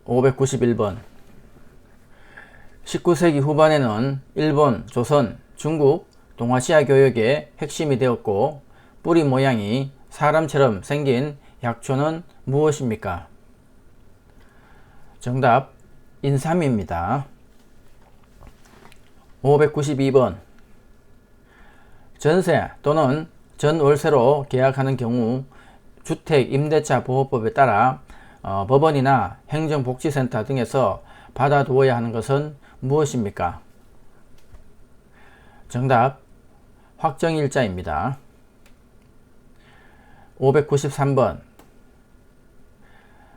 591번 19세기 후반에는 일본, 조선, 중국, 동아시아 교역의 핵심이 되었고 뿌리 모양이 사람처럼 생긴 약초는 무엇입니까? 정답 인삼입니다. 592번 전세 또는 전월세로 계약하는 경우 주택임대차 보호법에 따라 법원이나 행정복지센터 등에서 받아두어야 하는 것은 무엇입니까? 정답 확정일자입니다. 593번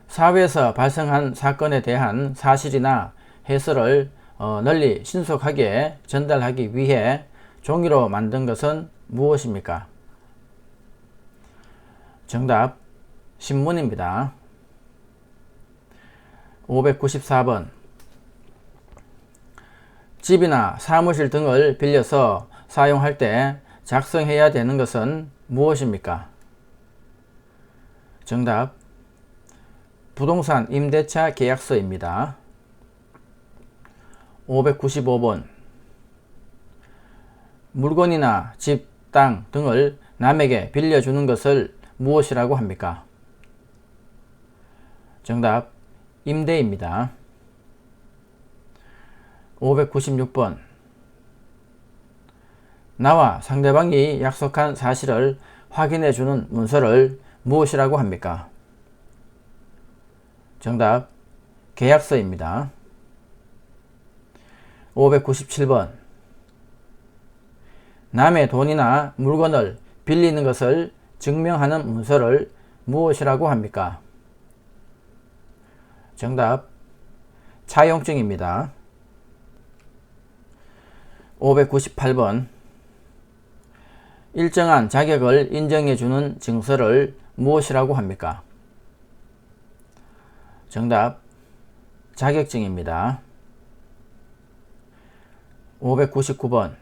사회에서 발생한 사건에 대한 사실이나 해설을 널리 신속하게 전달하기 위해 종이로 만든 것은 무엇입니까? 정답 신문입니다. 594번 집이나 사무실 등을 빌려서 사용할 때 작성해야 되는 것은 무엇입니까? 정답 부동산 임대차 계약서입니다. 595번 물건이나 집, 땅 등을 남에게 빌려주는 것을 무엇이라고 합니까? 정답 임대입니다. 596번 나와 상대방이 약속한 사실을 확인해 주는 문서를 무엇이라고 합니까? 정답 계약서입니다. 597번 남의 돈이나 물건을 빌리는 것을 증명하는 문서를 무엇이라고 합니까? 정답 차용증입니다. 598번 일정한 자격을 인정해주는 증서를 무엇이라고 합니까? 정답 자격증입니다. 599번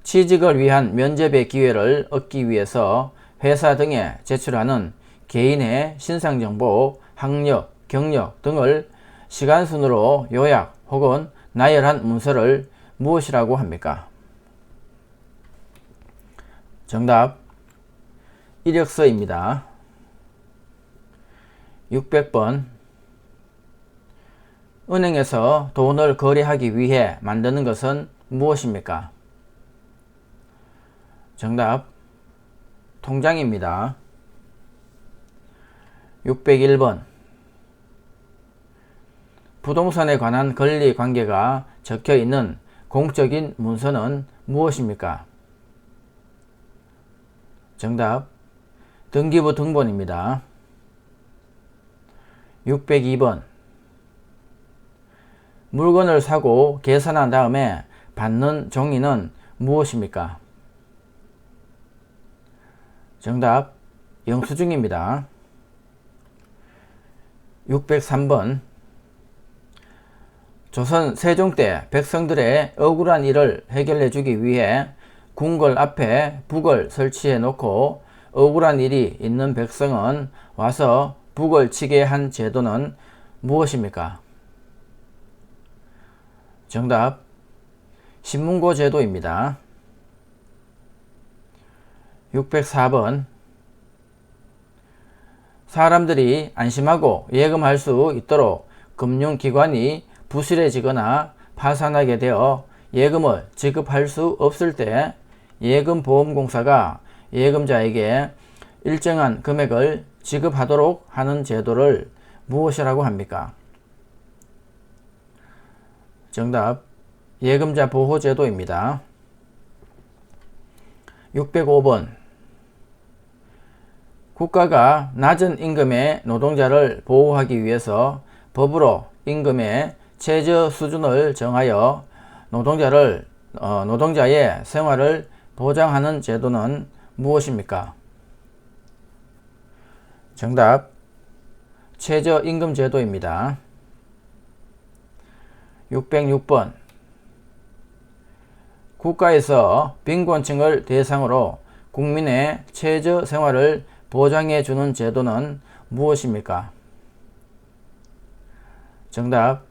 취직을 위한 면접의 기회를 얻기 위해서 회사 등에 제출하는 개인의 신상정보, 학력, 경력 등을 시간순으로 요약 혹은 나열한 문서를 무엇이라고 합니까? 정답 이력서입니다. 600번 은행에서 돈을 거래하기 위해 만드는 것은 무엇입니까? 정답 통장입니다. 601번 부동산에 관한 권리관계가 적혀있는 공적인 문서는 무엇입니까? 정답 등기부 등본입니다. 602번 물건을 사고 계산한 다음에 받는 종이는 무엇입니까? 정답 영수증입니다. 603번 조선 세종 때 백성들의 억울한 일을 해결해 주기 위해 궁궐 앞에 북을 설치해 놓고 억울한 일이 있는 백성은 와서 북을 치게 한 제도는 무엇입니까? 정답 신문고 제도입니다. 604번 사람들이 안심하고 예금할 수 있도록 금융기관이 부실해지거나 파산하게 되어 예금을 지급할 수 없을 때 예금보험공사가 예금자에게 일정한 금액을 지급하도록 하는 제도를 무엇이라고 합니까? 정답 예금자 보호제도입니다. 605번 국가가 낮은 임금의 노동자를 보호하기 위해서 법으로 임금의 최저 수준을 정하여 노동자의 생활을 보장하는 제도는 무엇입니까? 정답 최저임금제도입니다. 606번 국가에서 빈곤층을 대상으로 국민의 최저 생활을 보장해 주는 제도는 무엇입니까? 정답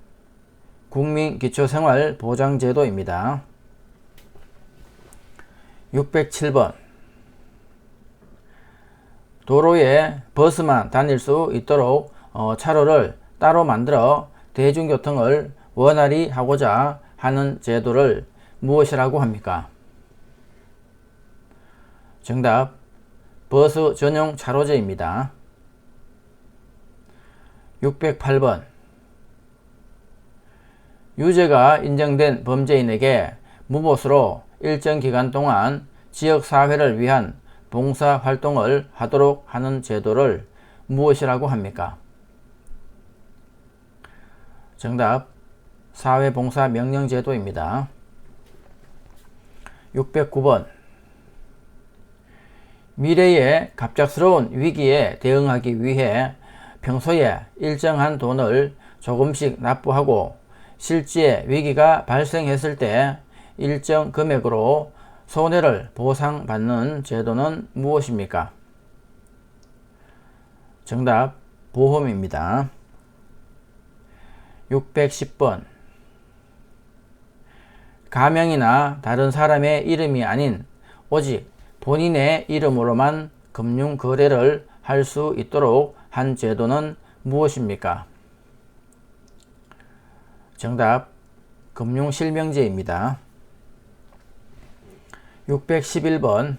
국민기초생활보장제도입니다. 607번 도로에 버스만 다닐 수 있도록 차로를 따로 만들어 대중교통을 원활히 하고자 하는 제도를 무엇이라고 합니까? 정답 버스 전용 차로제입니다. 608번 유죄가 인정된 범죄인에게 무보수로 일정 기간 동안 지역사회를 위한 봉사활동을 하도록 하는 제도를 무엇이라고 합니까? 정답 사회봉사명령제도입니다. 609번 미래의 갑작스러운 위기에 대응하기 위해 평소에 일정한 돈을 조금씩 납부하고 실제 위기가 발생했을 때 일정 금액으로 손해를 보상받는 제도는 무엇입니까? 정답 보험입니다. 610번 가명이나 다른 사람의 이름이 아닌 오직 본인의 이름으로만 금융거래를 할 수 있도록 한 제도는 무엇입니까? 정답 금융실명제입니다. 611번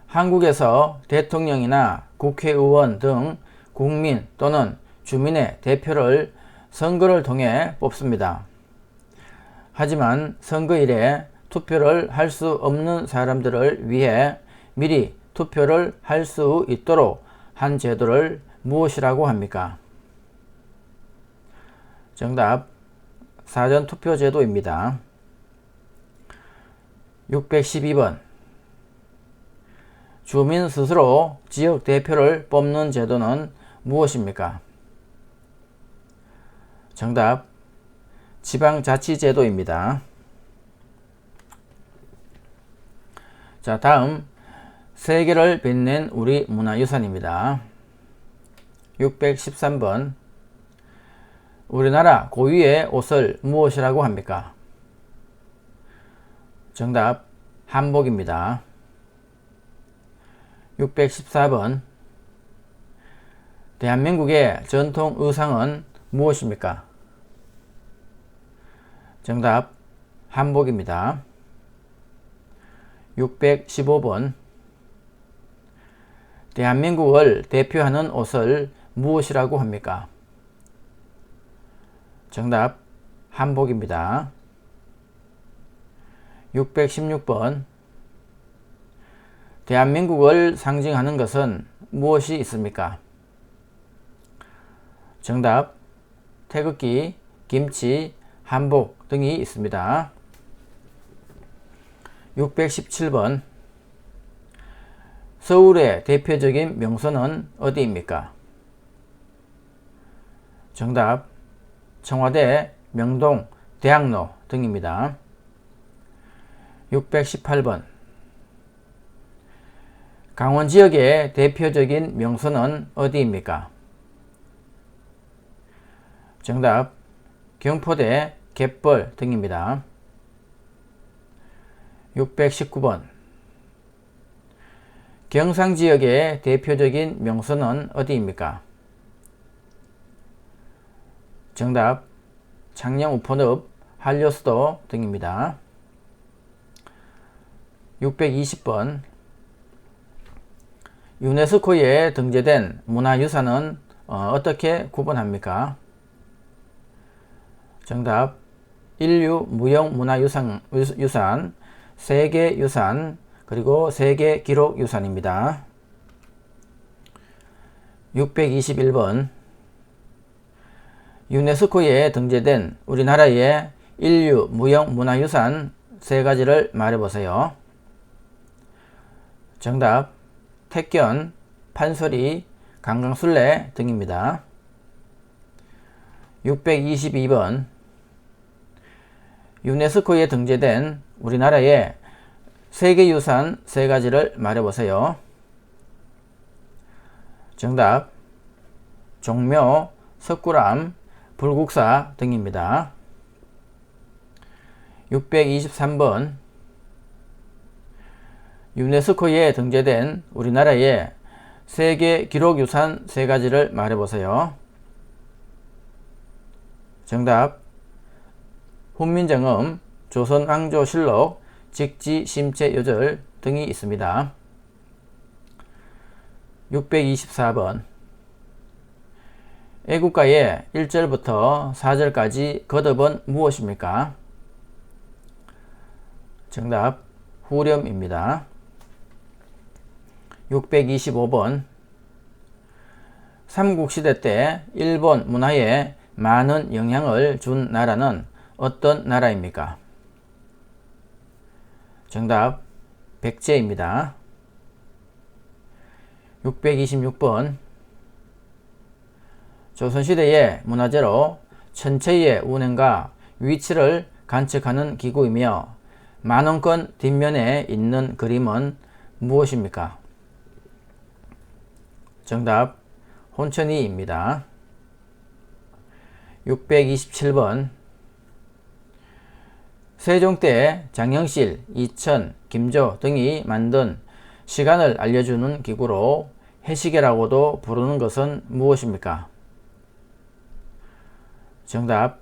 한국에서 대통령이나 국회의원 등 국민 또는 주민의 대표를 선거를 통해 뽑습니다. 하지만 선거일에 투표를 할 수 없는 사람들을 위해 미리 투표를 할 수 있도록 한 제도를 무엇이라고 합니까? 정답 사전투표제도입니다. 612번 주민 스스로 지역 대표를 뽑는 제도는 무엇입니까? 정답 지방자치제도입니다. 자, 다음 세계를 빛낸 우리 문화유산입니다. 613번 우리나라 고유의 옷을 무엇이라고 합니까? 정답 한복입니다. 614번 대한민국의 전통 의상은 무엇입니까? 정답 한복입니다. 615번 대한민국을 대표하는 옷을 무엇이라고 합니까? 정답 한복입니다. 616번 대한민국을 상징하는 것은 무엇이 있습니까? 정답 태극기, 김치, 한복 등이 있습니다. 617번 서울의 대표적인 명소는 어디입니까? 정답 청와대, 명동, 대학로 등입니다. 618번 강원 지역의 대표적인 명소는 어디입니까? 정답 경포대, 갯벌 등입니다. 619번 경상 지역의 대표적인 명소는 어디입니까? 정답 창녕 우포늪, 한려수도 등입니다. 620번 유네스코에 등재된 문화유산은 어떻게 구분합니까? 정답 인류 무형문화유산, 세계유산, 그리고 세계기록유산입니다. 621번 유네스코에 등재된 우리나라의 인류 무형문화유산 세 가지를 말해보세요. 정답 택견, 판소리, 강강술래 등입니다. 622번 유네스코에 등재된 우리나라의 세계유산 세 가지를 말해보세요. 정답 종묘, 석굴암, 불국사 등입니다. 623번 유네스코에 등재된 우리나라의 세계 기록유산 3가지를 말해보세요. 정답 훈민정음, 조선왕조실록, 직지심체요절 등이 있습니다. 624번 애국가의 1절부터 4절까지 거듭은 무엇입니까? 정답 후렴입니다. 625번 삼국시대 때 일본 문화에 많은 영향을 준 나라는 어떤 나라입니까? 정답 백제입니다. 626번 조선시대의 문화재로 천체의 운행과 위치를 관측하는 기구이며 만원권 뒷면에 있는 그림은 무엇입니까? 정답 혼천이입니다. 627번 세종 때 장영실, 이천, 김조 등이 만든 시간을 알려주는 기구로 해시계라고도 부르는 것은 무엇입니까? 정답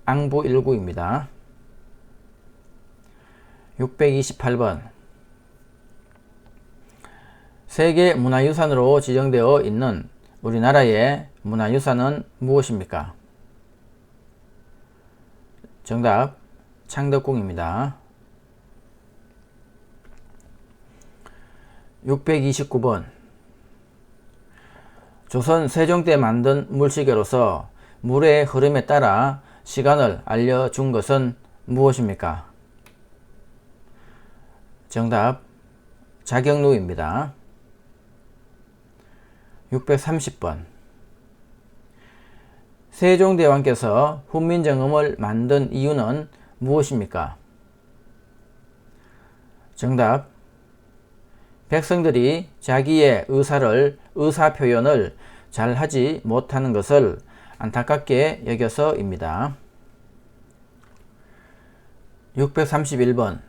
앙부일구입니다. 628번 세계문화유산으로 지정되어 있는 우리나라의 문화유산은 무엇입니까? 정답 창덕궁입니다. 629번 조선 세종 때 만든 물시계로서 물의 흐름에 따라 시간을 알려준 것은 무엇입니까? 정답 자경루입니다. 630번 세종대왕께서 훈민정음을 만든 이유는 무엇입니까? 정답 백성들이 자기의 의사표현을 잘 하지 못하는 것을 안타깝게 여겨서입니다. 631번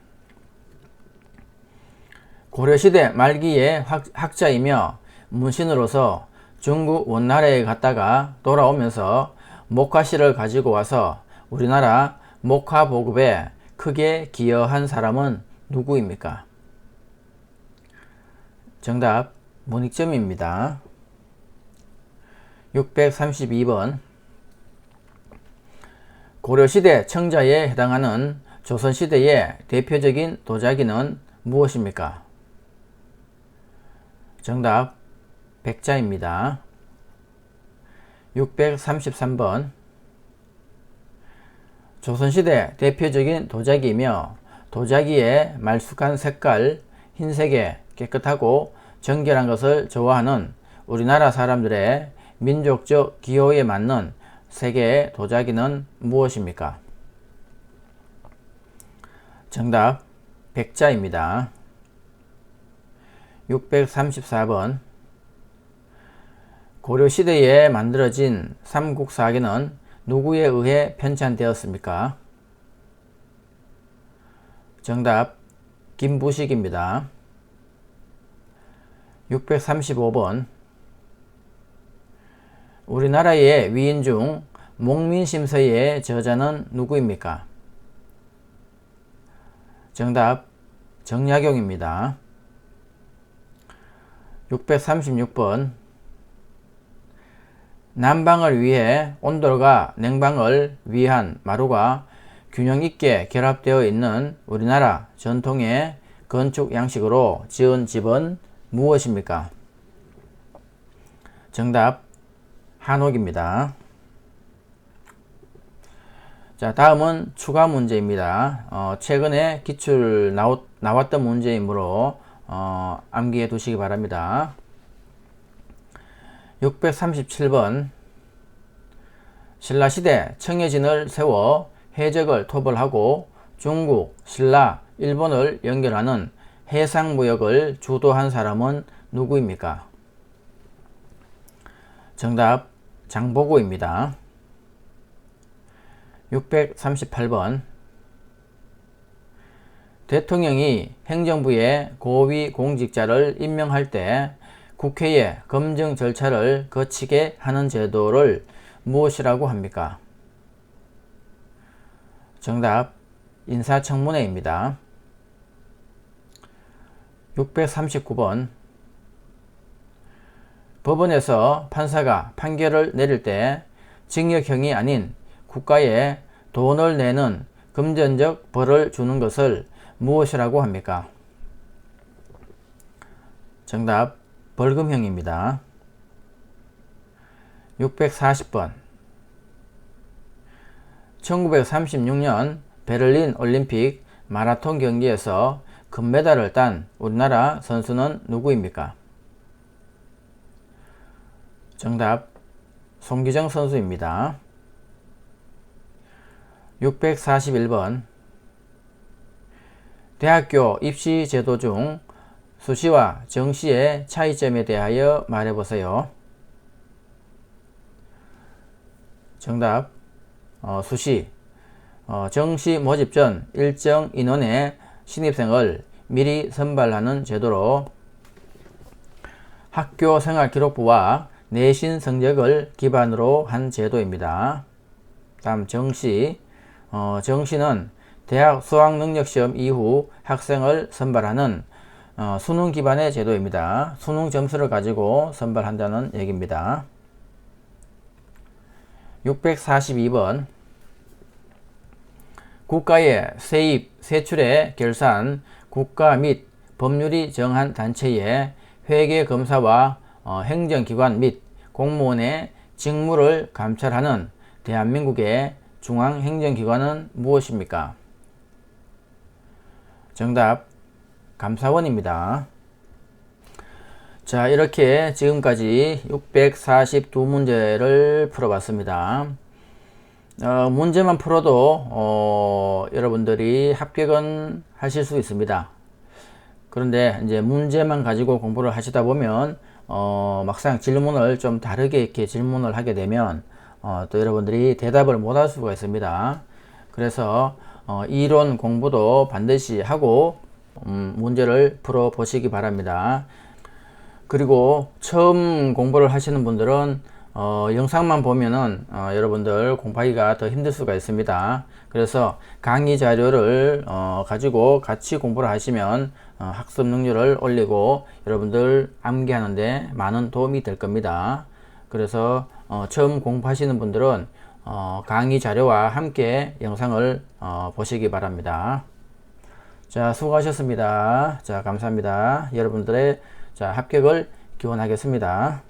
고려시대 말기의 학자이며 문신으로서 중국 원나라에 갔다가 돌아오면서 목화실을 가지고 와서 우리나라 목화 보급에 크게 기여한 사람은 누구입니까? 정답 문익점입니다. 632번 고려시대 청자에 해당하는 조선시대의 대표적인 도자기는 무엇입니까? 정답 백자입니다. 633번 조선시대 대표적인 도자기이며 도자기의 말쑥한 색깔, 흰색에 깨끗하고 정결한 것을 좋아하는 우리나라 사람들의 민족적 기호에 맞는 세계의 도자기는 무엇입니까? 정답 백자입니다. 634번 고려시대에 만들어진 삼국사기는 누구에 의해 편찬되었습니까? 정답 김부식입니다. 635번 우리나라의 위인 중 목민심서의 저자는 누구입니까? 정답 정약용입니다. 636번 난방을 위해 온돌과 냉방을 위한 마루가 균형 있게 결합되어 있는 우리나라 전통의 건축 양식으로 지은 집은 무엇입니까? 정답 한옥입니다. 자, 다음은 추가 문제입니다. 최근에 기출 나왔던 문제이므로 암기해 두시기 바랍니다. 637번 신라시대 청해진을 세워 해적을 토벌하고 중국, 신라, 일본을 연결하는 해상무역을 주도한 사람은 누구입니까? 정답 장보고입니다. 638번 대통령이 행정부의 고위 공직자를 임명할 때 국회의 검증 절차를 거치게 하는 제도를 무엇이라고 합니까? 정답 인사청문회입니다. 639번 법원에서 판사가 판결을 내릴 때 징역형이 아닌 국가에 돈을 내는 금전적 벌을 주는 것을 무엇이라고 합니까? 정답 벌금형입니다. 640번 1936년 베를린 올림픽 마라톤 경기에서 금메달을 딴 우리나라 선수는 누구입니까? 정답 송기정 선수입니다. 641번 대학교 입시 제도 중 수시와 정시의 차이점에 대하여 말해보세요. 정답 수시 정시 모집 전 일정 인원의 신입생을 미리 선발하는 제도로 학교생활기록부와 내신 성적을 기반으로 한 제도입니다. 다음 정시 정시는 대학 수학능력시험 이후 학생을 선발하는 수능 기반의 제도입니다. 수능 점수를 가지고 선발한다는 얘기입니다. 642번 국가의 세입, 세출의 결산, 국가 및 법률이 정한 단체의 회계검사와 행정기관 및 공무원의 직무를 감찰하는 대한민국의 중앙행정기관은 무엇입니까? 정답 감사원입니다. 자, 이렇게 지금까지 642문제를 풀어봤습니다. 문제만 풀어도 여러분들이 합격은 하실 수 있습니다. 그런데 이제 문제만 가지고 공부를 하시다 보면 막상 질문을 좀 다르게 이렇게 질문을 하게 되면 또 여러분들이 대답을 못 할 수가 있습니다. 그래서 이론 공부도 반드시 하고 문제를 풀어 보시기 바랍니다. 그리고 처음 공부를 하시는 분들은 영상만 보면은 여러분들 공부하기가 더 힘들 수가 있습니다. 그래서 강의 자료를 가지고 같이 공부를 하시면 학습 능률을 올리고 여러분들 암기하는데 많은 도움이 될 겁니다. 그래서 처음 공부하시는 분들은 강의 자료와 함께 영상을 보시기 바랍니다. 자, 수고하셨습니다. 자, 감사합니다. 여러분들의 합격을 기원하겠습니다.